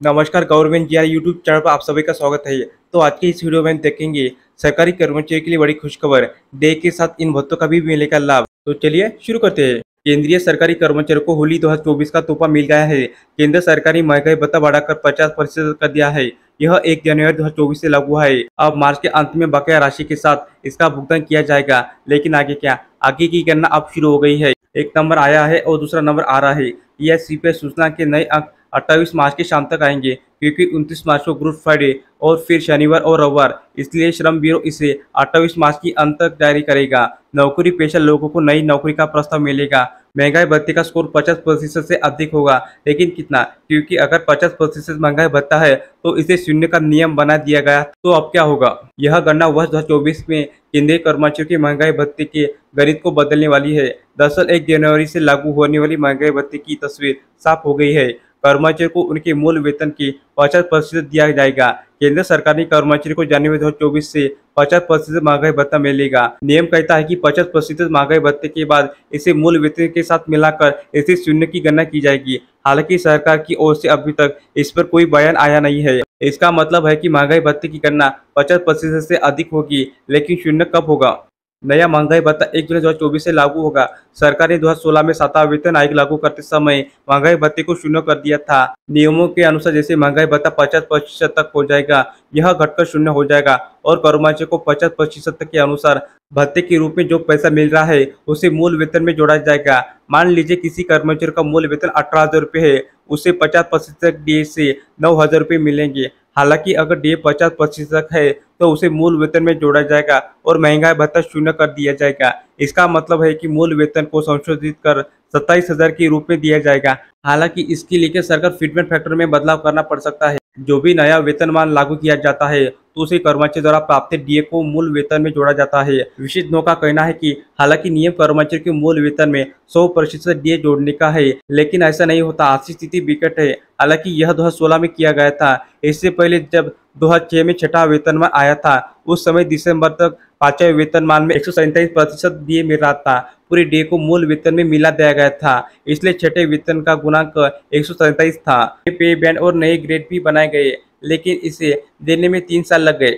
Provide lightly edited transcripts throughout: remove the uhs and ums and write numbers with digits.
नमस्कार, government GR YouTube channel पर आप सभी का स्वागत है। तो आज की इस वीडियो में हम देखेंगे सरकारी कर्मचारियों के लिए बड़ी खुशखबर, डे के साथ इन भत्तों का भी मिलेगा लाभ। तो चलिए शुरू करते हैं। केंद्रीय सरकारी कर्मचारियों को होली 2024 का तोहफा मिल गया है। केंद्र सरकार ने महंगाई भत्ता बढ़ाकर 50% कर दिया है। यह 1 जनवरी 2024 से लागू है। अब मार्च के अंत में बकाया राशि के साथ इसका भुगतान किया जाएगा। लेकिन आगे क्या? आगे की गणना अब शुरू हो गई है। एक नंबर आया है और दूसरा नंबर आ रहा है। यह सीपीएफ सूचना के नए अंक 28 मार्च की शाम तक आएंगे, क्योंकि 29 मार्च को गुड फ्राइडे और फिर शनिवार और रविवार, इसलिए श्रम ब्यूरो इसे 28 मार्च की अंत तक जारी करेगा। नौकरी पेशा लोगों को नई नौकरी का प्रस्ताव मिलेगा। महंगाई भत्ते का स्कोर 50% से अधिक होगा, लेकिन कितना? क्योंकि अगर 50% महंगाई भत्ता है तो इसे शून्य का नियम बना दिया गया। तो अब क्या होगा? यह गणना वर्ष 2024 में केंद्रीय कर्मचारियों के महंगाई भत्ते के गणित को बदलने वाली है। दरअसल 1 जनवरी से लागू होने वाली महंगाई भत्ते की तस्वीर साफ हो गई है। कर्मचारियों को उनके मूल वेतन की 50% दिया जाएगा। केंद्र सरकार ने कर्मचारियों को जनवरी 2024 से 50% महंगाई भत्ता मिलेगा। नियम कहता है कि 50% महंगाई भत्ते के बाद इसे मूल वेतन के साथ मिलाकर इसे शून्य की गणना की जाएगी। हालांकि सरकार की ओर से अभी तक इस पर कोई बयान आया नहीं है। इसका मतलब है कि महंगाई भत्ते की गणना 50% से अधिक होगी, लेकिन शून्य कब होगा? नया महंगाई भत्ता 1 जुलाई 2024 से लागू होगा। सरकार ने 2016 में 7वां वेतन आयोग लागू करते समय महंगाई भत्ते को शून्य कर दिया था। नियमों के अनुसार जैसे महंगाई भत्ता 50% तक हो जाएगा, यह घटकर शून्य हो जाएगा और कर्मचारियों को 50% के अनुसार भत्ते के रूप में जो पैसा मिल रहा है उसे मूल वेतन में जोड़ा जाएगा। मान लीजिए किसी कर्मचारी का मूल वेतन 18,000 रुपये है, उसे 50% डीए से 9,000 रुपये मिलेंगे। हालांकि अगर डीए 50% है तो उसे मूल वेतन में जोड़ा जाएगा और महंगाई भत्ता शून्य कर दिया जाएगा। इसका मतलब है कि मूल वेतन को संशोधित कर 27,000 के रूप में दिया जाएगा। हालांकि इसके लिए सरकार फिटमेंट फैक्टर में बदलाव करना पड़ सकता है। जो भी नया वेतनमान लागू किया जाता है तो उसे कर्मचारी द्वारा प्राप्त डीए को मूल वेतन में जोड़ा जाता है। विशेषज्ञों का कहना है कि हालांकि नियम कर्मचारी के मूल वेतन में 100% डीए जोड़ने का है, लेकिन ऐसा नहीं होता। आज की स्थिति विकट है। हालांकि यह 2016 में किया गया था। इससे पहले जब 2006 में छठा वेतनमान आया था, उस समय दिसंबर तक 5वें वेतनमान में 147% डीए मिल रहा था। पूरे डीए को मूल वेतन में मिला दिया गया था, इसलिए छठे वेतन का गुणांक 147 था। पे बैंड और नए ग्रेड भी बनाए गए, लेकिन इसे देने में 3 साल लग गए।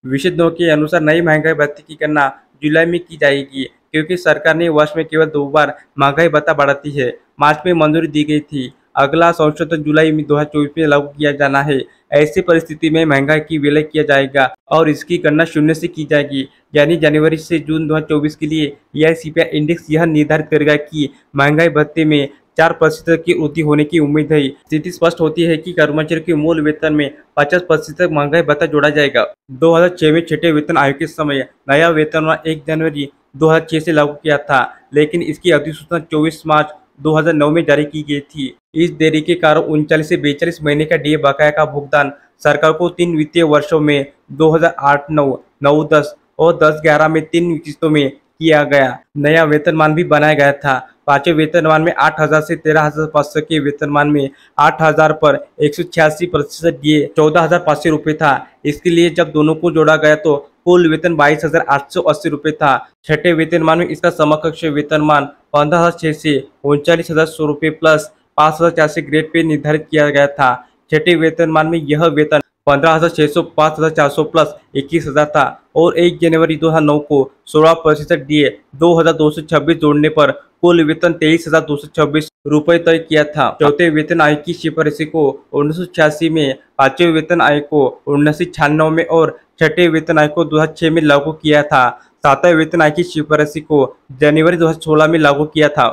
विशेषज्ञों के अनुसार नई महंगाई भत्ते की गणना जुलाई में की जाएगी, क्योंकि सरकार ने वर्ष में केवल 2 बार महंगाई भत्ता बढ़ाती है। मार्च में मंजूरी दी गई थी। अगला संशोधन जुलाई में 2024 में लागू किया जाना है। ऐसी परिस्थिति में महंगाई की विलय किया जाएगा और इसकी गणना शून्य से की जाएगी, यानी जनवरी से जून 2024 के लिए यह सीपीआई इंडेक्स यह निर्धारित करेगा कि महंगाई भत्ते में 4% की वृद्धि होने की उम्मीद है। स्थिति स्पष्ट होती है कि कर्मचारियों के मूल वेतन में 50% महंगाई भत्ता जोड़ा जाएगा। 2006 में छठे वेतन आयोग के समय नया वेतनमान 1 जनवरी 2006 से लागू किया था, लेकिन इसकी अधिसूचना 24 मार्च 2009 में जारी की गई थी। इस देरी के कारण 39 से 42 महीने का डीए बकाया का भुगतान सरकार को 3 वित्तीय वर्षों में 2008-9, 9-10 और 10-11 में 3 किस्तों में किया गया। नया वेतनमान भी बनाया गया था। 5वें वेतनमान में 8,000 से 13,500 के वेतनमान में 8,000 पर 186% डीए 14,500 रुपये था। इसके लिए जब दोनों को जोड़ा गया तो कुल वेतन 22,880 रुपये था। छठे वेतनमान में इसका समकक्ष वेतनमान 15,600 से 39,100 रुपये प्लस 5,400 ग्रेड पे निर्धारित किया गया था। छठे वेतनमान में यह वेतन 15,600, 5,400 प्लस 21,000 था और 1 जनवरी 2009 को 16% डीए 2,226 जोड़ने पर कुल वेतन 23,226 रुपये तय किया था। चौथे वेतन आयोग की सिफारिश को 1986 में, 5वें वेतन आयोग को 1996 में और छठे वेतन आयोग को 2006 में लागू किया था। 7वें वेतन आयोग की सिफारिश को जनवरी 2016 में लागू किया था।